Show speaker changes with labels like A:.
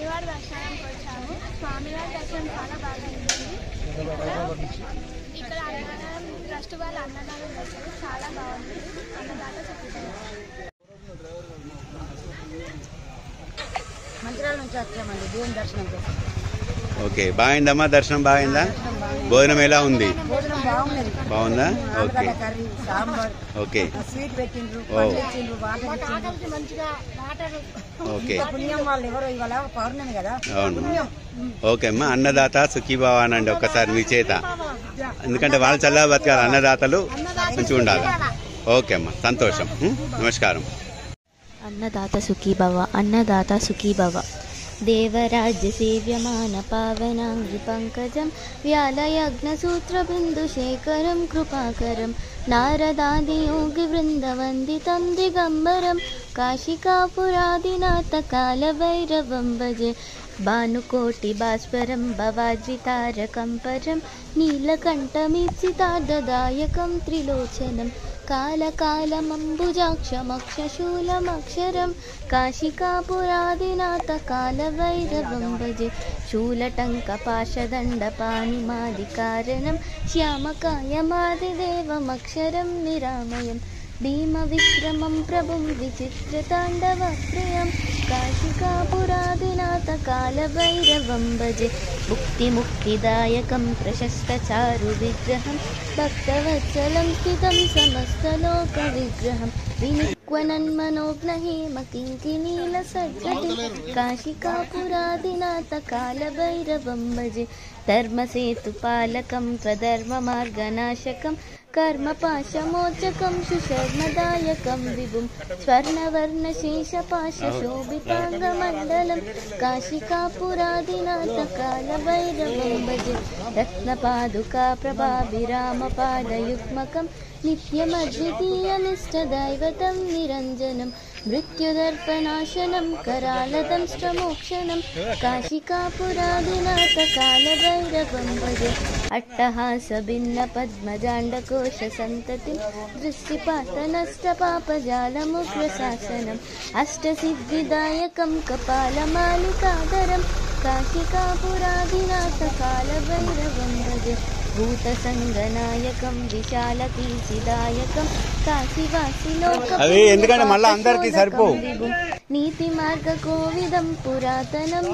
A: స్వామివారి దర్శనానికి వచ్చాము. స్వామివారి దర్శనం చాలా బాగా ఉంటుంది. ఇక్కడ అన్నదానం ట్రస్ట్ వాళ్ళ అన్నదానం చేస్తారు, చాలా బాగుంది. అన్నదాత
B: మంచిర్యాల నుంచి వచ్చామండి దేవుని దర్శనం కోసం.
C: ఓకే, బాగుందమ్మా? దర్శనం బాగుందా? భోజనం ఎలా ఉంది?
B: భోజనం బాగుంది.
C: బాగుందా? Okay
B: curry, sambar,
C: okay,
B: sweet పెట్టిండ్రు, మంచిగా వాటర్.
C: ఓకే,
B: పుణ్యం వాళ్ళు ఎవరో ఇవాళ పౌర్ణమి కదా.
C: అవును. ఓకే అమ్మా, అన్నదాత సుఖీభావ అనండి ఒక్కసారి మీ చేత, ఎందుకంటే వాళ్ళు చల్లగా బతకాలి, అన్నదాతలు మంచిగా ఉండాలి. ఓకే అమ్మా, సంతోషం. నమస్కారం.
D: అన్నదాత సుఖీభవ, అన్నదాత సుఖీభవ. దేవరాజ్య సేవ్యమాన పావనాంగి పంకజం వ్యాలయజ్ఞసూత్రబిందుశేఖరం కృపాకరం నారదాదియోగి వృందవందితం దిగంబరం కాశికాపురాదినాథ కాలభైరవం భజే భానుకోటి భాస్వరం భవాజితారకం పరం నీలకంఠమీప్సితార్థదాయకం త్రిలోచనం కాలకాలమంబుజాక్షమక్షశూలమక్షరం కాశికాపురాదినాథ కాలభైరవం భజే శూలటంకపాశదండపాణిమాదికారణం శ్యామకాయమాదిదేవమక్షరం నిరామయం భీమవిక్రమం ప్రభుం విచిత్రతాండవప్రియం కాశికాపురాదినాథ కాలభైరవం భజే ముక్తిముక్తిదాయకం ప్రశస్తచారు విగ్రహం భక్తవత్సలం స్థితం సమస్తలోక విగ్రహం వినిక్వనన్మనోజ్ఞహేమ కింకినీలసజ్జటి కాశికాపురాదినాథ కాలభైరవం భజే ధర్మసేతుపాలకం స్వధర్మమార్గనాశకం కర్మపాశమోచకం సుశర్మదాయకం విభుం స్వర్ణవర్ణశేషపాశోభితాంగమండలం కాశికాపురాదినాథ కాలభైరవం భజే రత్నపాదుకా ప్రభాభిరామపాదయుగ్మకం నిత్యమద్వితీయనిష్టదైవతం నిరంజనం మృత్యుదర్పనాశనం కరాళదంష్ట్రమోక్షణం కాశికాపురాదినాథ కాలభైరవం భజే అట్టహాస భిన్న పద్మజాండకోశ సంతతిం దృష్టిపాతనష్టపాపజాలముగ్రశాసనం అష్టసిద్ధిదాయకం కపాలమాలికాధరం కాశికాపురాదినాథ కాలభైరవం భజే భూతసంగనాయకం విశాలకీర్తిదాయకం కాశీవాసిలోకం
C: ఎందుకంటే మళ్ళీ అందరికీ సరిపో
D: నీతి మార్గ కోవిదం పురాతనం